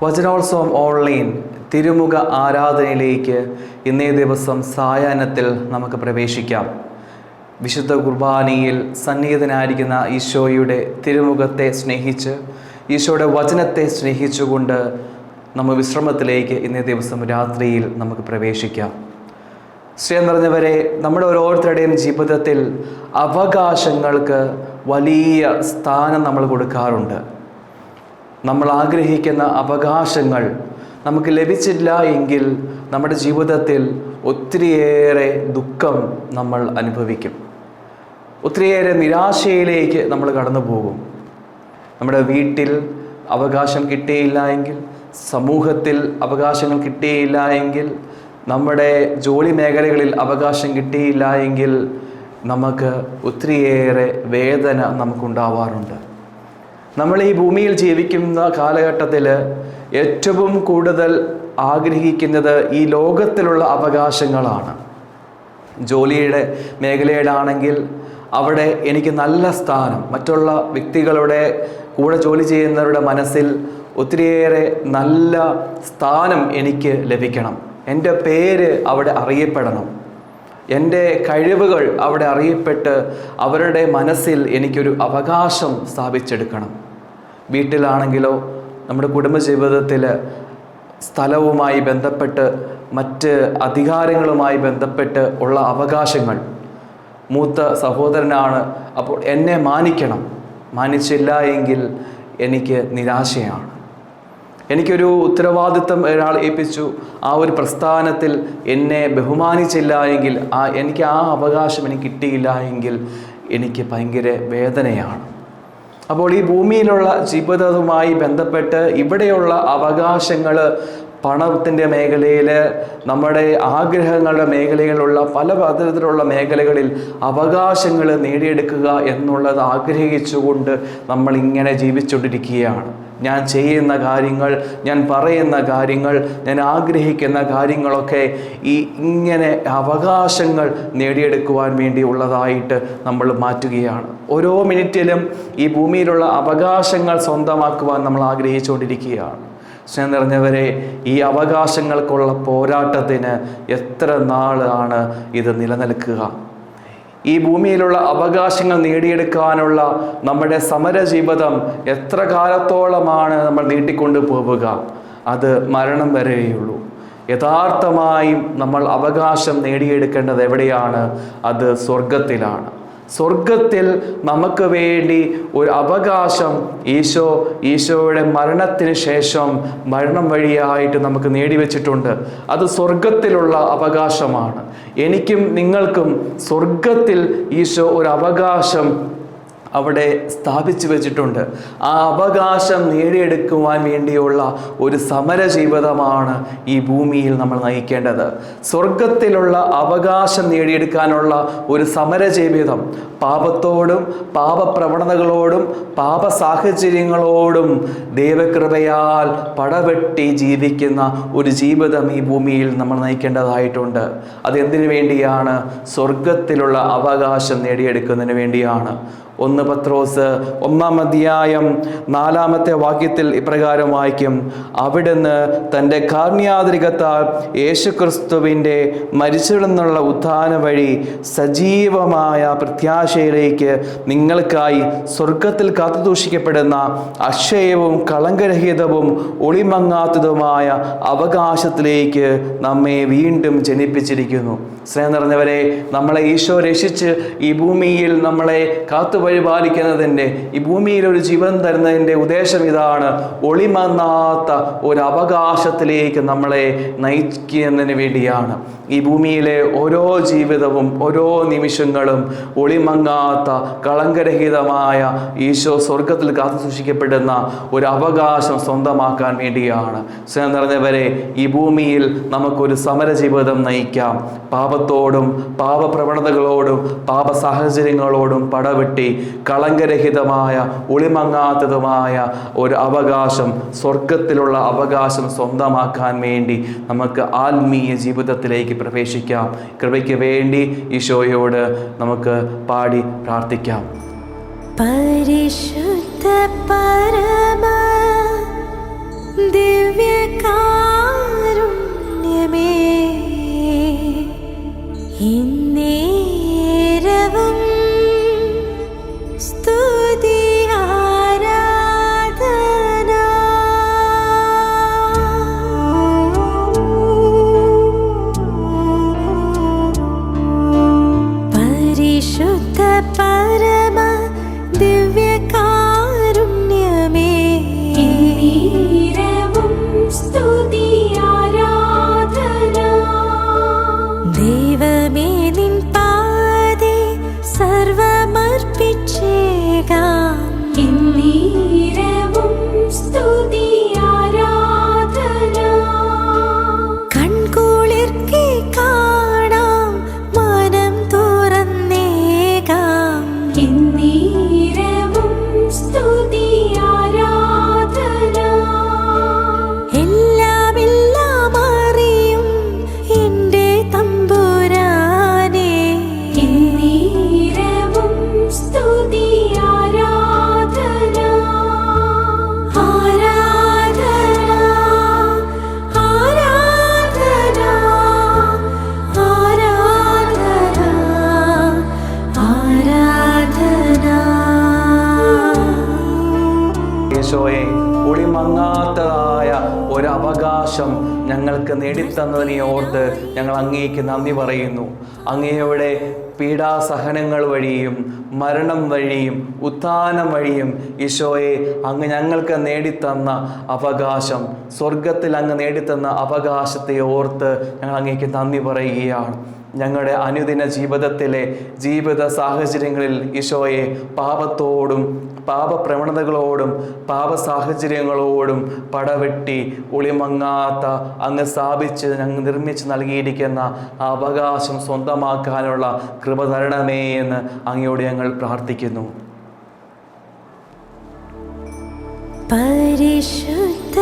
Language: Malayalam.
വചനോത്സവം ഓൺലൈൻ തിരുമുഖ ആരാധനയിലേക്ക് ഇന്നേ ദിവസം സായാഹ്നത്തിൽ നമുക്ക് പ്രവേശിക്കാം. വിശുദ്ധ കുർബാനയിൽ സന്നിഹിതനായിരിക്കുന്ന ഈശോയുടെ തിരുമുഖത്തെ സ്നേഹിച്ച് ഈശോയുടെ വചനത്തെ സ്നേഹിച്ചുകൊണ്ട് നമ്മൾ വിശ്രമത്തിലേക്ക് ഇന്നേ ദിവസം രാത്രിയിൽ നമുക്ക് പ്രവേശിക്കാം. സ്നേഹം നിറഞ്ഞവരെ, നമ്മുടെ ഓരോരുത്തരുടെയും ജീവിതത്തിൽ അവകാശങ്ങൾക്ക് വലിയ സ്ഥാനം നമ്മൾ കൊടുക്കാറുണ്ട്. നമ്മൾ ആഗ്രഹിക്കുന്ന അവകാശങ്ങൾ നമുക്ക് ലഭിച്ചില്ല എങ്കിൽ നമ്മുടെ ജീവിതത്തിൽ ഒത്തിരിയേറെ ദുഃഖം നമ്മൾ അനുഭവിക്കും. ഒത്തിരിയേറെ നിരാശയിലേക്ക് നമ്മൾ കടന്നു പോകും. നമ്മുടെ വീട്ടിൽ അവകാശം കിട്ടിയില്ല എങ്കിൽ, സമൂഹത്തിൽ അവകാശങ്ങൾ കിട്ടിയില്ല എങ്കിൽ, നമ്മുടെ ജോലി മേഖലകളിൽ അവകാശം കിട്ടിയില്ല എങ്കിൽ നമുക്ക് ഒത്തിരിയേറെ വേദന നമുക്കുണ്ടാവാറുണ്ട്. നമ്മൾ ഈ ഭൂമിയിൽ ജീവിക്കുന്ന കാലഘട്ടത്തിൽ ഏറ്റവും കൂടുതൽ ആഗ്രഹിക്കുന്നത് ഈ ലോകത്തിലുള്ള അവകാശങ്ങളാണ്. ജോലിയുടെ മേഖലയിലാണെങ്കിൽ അവിടെ എനിക്ക് നല്ല സ്ഥാനം, മറ്റുള്ള വ്യക്തികളുടെ കൂടെ ജോലി ചെയ്യുന്നവരുടെ മനസ്സിൽ ഒത്തിരിയേറെ നല്ല സ്ഥാനം എനിക്ക് ലഭിക്കണം. എൻ്റെ പേര് അവിടെ അറിയപ്പെടണം. എൻ്റെ കഴിവുകൾ അവിടെ അറിയപ്പെട്ട് അവരുടെ മനസ്സിൽ എനിക്കൊരു അവകാശം സ്ഥാപിച്ചെടുക്കണം. വീട്ടിലാണെങ്കിലോ നമ്മുടെ കുടുംബജീവിതത്തിൽ സ്ഥലവുമായി ബന്ധപ്പെട്ട് മറ്റ് അധികാരങ്ങളുമായി ബന്ധപ്പെട്ട് ഉള്ള അവകാശങ്ങൾ. മൂത്ത സഹോദരനാണ്, അപ്പോൾ എന്നെ മാനിക്കണം. മാനിച്ചില്ല എങ്കിൽ എനിക്ക് നിരാശയാണ്. എനിക്കൊരു ഉത്തരവാദിത്വം ഒരാൾ ഏൽപ്പിച്ചു, ആ ഒരു പ്രസ്ഥാനത്തിൽ എന്നെ ബഹുമാനിച്ചില്ല എങ്കിൽ, എനിക്ക് ആ അവകാശം എനിക്ക് കിട്ടിയില്ല എങ്കിൽ എനിക്ക് ഭയങ്കര വേദനയാണ്. അപ്പോൾ ഈ ഭൂമിയിലുള്ള ജീവിതവുമായി ബന്ധപ്പെട്ട് ഇവിടെയുള്ള അവകാശങ്ങൾ, പണത്തിൻ്റെ മേഖലയിൽ, നമ്മുടെ ആഗ്രഹങ്ങളുടെ മേഖലയിലുള്ള പല തരത്തിലുള്ള മേഖലകളിൽ അവകാശങ്ങൾ നേടിയെടുക്കുക എന്നുള്ളത് ആഗ്രഹിച്ചുകൊണ്ട് നമ്മളിങ്ങനെ ജീവിച്ചുകൊണ്ടിരിക്കുകയാണ്. ഞാൻ ചെയ്യുന്ന കാര്യങ്ങൾ, ഞാൻ പറയുന്ന കാര്യങ്ങൾ, ഞാൻ ആഗ്രഹിക്കുന്ന കാര്യങ്ങളൊക്കെ ഇങ്ങനെ അവകാശങ്ങൾ നേടിയെടുക്കുവാൻ വേണ്ടി ഉള്ളതായിട്ട് നമ്മൾ മാറ്റുകയാണ്. ഓരോ മിനിറ്റിലും ഈ ഭൂമിയിലുള്ള അവകാശങ്ങൾ സ്വന്തമാക്കുവാൻ നമ്മൾ ആഗ്രഹിച്ചുകൊണ്ടിരിക്കുകയാണ്. സ്നേഹം നിറഞ്ഞവരെ, ഈ അവകാശങ്ങൾക്കുള്ള പോരാട്ടത്തിന് എത്ര നാളാണ് ഇത് നിലനിൽക്കുക? ഈ ഭൂമിയിലുള്ള അവകാശങ്ങൾ നേടിയെടുക്കാനുള്ള നമ്മുടെ സമരജീവിതം എത്ര കാലത്തോളമാണ് നമ്മൾ നീട്ടിക്കൊണ്ടു പോവുക? അത് മരണം വരെയുള്ളൂ. യഥാർത്ഥമായും നമ്മൾ അവകാശം നേടിയെടുക്കേണ്ടത് എവിടെയാണ്? അത് സ്വർഗത്തിലാണ്. സ്വർഗത്തിൽ നമുക്ക് വേണ്ടി ഒരു അവകാശം ഈശോയുടെ മരണത്തിന് ശേഷം മരണം വഴിയായിട്ട് നമുക്ക് നേടിവെച്ചിട്ടുണ്ട്. അത് സ്വർഗത്തിലുള്ള അവകാശമാണ്. എനിക്കും നിങ്ങൾക്കും സ്വർഗത്തിൽ ഈശോ ഒരു അവകാശം അവിടെ സ്ഥാപിച്ചു വെച്ചിട്ടുണ്ട്. ആ അവകാശം നേടിയെടുക്കുവാൻ വേണ്ടിയുള്ള ഒരു സമര ജീവിതമാണ് ഈ ഭൂമിയിൽ നമ്മൾ നയിക്കേണ്ടത്. സ്വർഗത്തിലുള്ള അവകാശം നേടിയെടുക്കാനുള്ള ഒരു സമര ജീവിതം, പാപത്തോടും പാപപ്രവണതകളോടും പാപ സാഹചര്യങ്ങളോടും ദൈവകൃപയാൽ പടവെട്ടി ജീവിക്കുന്ന ഒരു ജീവിതം ഈ ഭൂമിയിൽ നമ്മൾ നയിക്കേണ്ടതായിട്ടുണ്ട്. അതെന്തിനു വേണ്ടിയാണ്? സ്വർഗത്തിലുള്ള അവകാശം നേടിയെടുക്കുന്നതിന് വേണ്ടിയാണ്. 1 പത്രോസ് 1-ാം അധ്യായം 4-ാമത്തെ വാക്യത്തിൽ ഇപ്രകാരം വായിക്കും: അവിടുന്ന് തൻ്റെ കാരുണ്യാതിരികത്താൽ യേശുക്രിസ്തുവിൻ്റെ മരിച്ചവരിൽ നിന്നുള്ള ഉത്ഥാന വഴി സജീവമായ പ്രത്യാശയിലേക്ക് നിങ്ങൾക്കായി സ്വർഗത്തിൽ കാത്തുസൂക്ഷിക്കപ്പെടുന്ന അക്ഷയവും കളങ്കരഹിതവും ഒളിമങ്ങാത്തതുമായ അവകാശത്തിലേക്ക് നമ്മെ വീണ്ടും ജനിപ്പിച്ചിരിക്കുന്നു. സ്നേഹം നിറഞ്ഞവരെ, നമ്മളെ ഈശോ രക്ഷിച്ച് ഈ ഭൂമിയിൽ നമ്മളെ കാത്തുപരിപാലിക്കുന്നതിൻ്റെ, ഈ ഭൂമിയിൽ ഒരു ജീവൻ തരുന്നതിൻ്റെ ഉദ്ദേശം ഇതാണ്. ഒളിമങ്ങാത്ത ഒരു അവകാശത്തിലേക്ക് നമ്മളെ നയിക്കുന്നതിന് വേണ്ടിയാണ്. ഈ ഭൂമിയിലെ ഓരോ ജീവിതവും ഓരോ നിമിഷങ്ങളും ഒളിമങ്ങാത്ത കളങ്കരഹിതമായ ഈശോ സ്വർഗത്തിൽ കാത്തുസൂക്ഷിക്കപ്പെടുന്ന ഒരു അവകാശം സ്വന്തമാക്കാൻ വേണ്ടിയാണ്. സ്നേഹം നിറഞ്ഞവരെ, ഈ ഭൂമിയിൽ നമുക്കൊരു സമര ജീവിതം നയിക്കാം. പാപത്തോടും പാപപ്രവണതകളോടും പാപ സാഹചര്യങ്ങളോടും പടവെട്ടി കളങ്കരഹിതമായ ഒളിമങ്ങാത്തതുമായ ഒരു അവകാശം, സ്വർഗത്തിലുള്ള അവകാശം സ്വന്തമാക്കാൻ വേണ്ടി നമുക്ക് ആത്മീയ ജീവിതത്തിലേക്ക് പ്രവേശിക്കാം. കൃപയ്ക്ക് വേണ്ടി ഈശോയോട് നമുക്ക് പാടി പ്രാർത്ഥിക്കാം. പരിശുദ്ധ പരമ ദിവ്യ ഈശോയെ ഒളിമങ്ങാത്തതായ ഒരവകാശം ഞങ്ങൾക്ക് നേടിത്തന്നതിനെ ഓർത്ത് ഞങ്ങൾ അങ്ങേക്ക് നന്ദി പറയുന്നു. അങ്ങയുടെ പീഡാസഹനങ്ങൾ വഴിയും മരണം വഴിയും ഉത്ഥാനം വഴിയും ഈശോയെ അങ്ങ് ഞങ്ങൾക്ക് നേടിത്തന്ന അവകാശം, സ്വർഗത്തിൽ അങ്ങ് നേടിത്തന്ന അവകാശത്തെ ഓർത്ത് ഞങ്ങൾ അങ്ങേക്ക് നന്ദി പറയുകയാണ്. ഞങ്ങളുടെ അനുദിന ജീവിതത്തിലെ ജീവിത സാഹചര്യങ്ങളിൽ ഈശോയെ പാപത്തോടും പാപപ്രവണതകളോടും പാപ സാഹചര്യങ്ങളോടും പടവെട്ടി ഒളിമങ്ങാത്ത അങ്ങ് സ്ഥാപിച്ച് ഞങ്ങൾ നിർമ്മിച്ച് നൽകിയിരിക്കുന്ന ആ അവകാശം സ്വന്തമാക്കാനുള്ള കൃപ തരണമേ എന്ന് അങ്ങയോട് ഞങ്ങൾ പ്രാർത്ഥിക്കുന്നു. പരിശുദ്ധ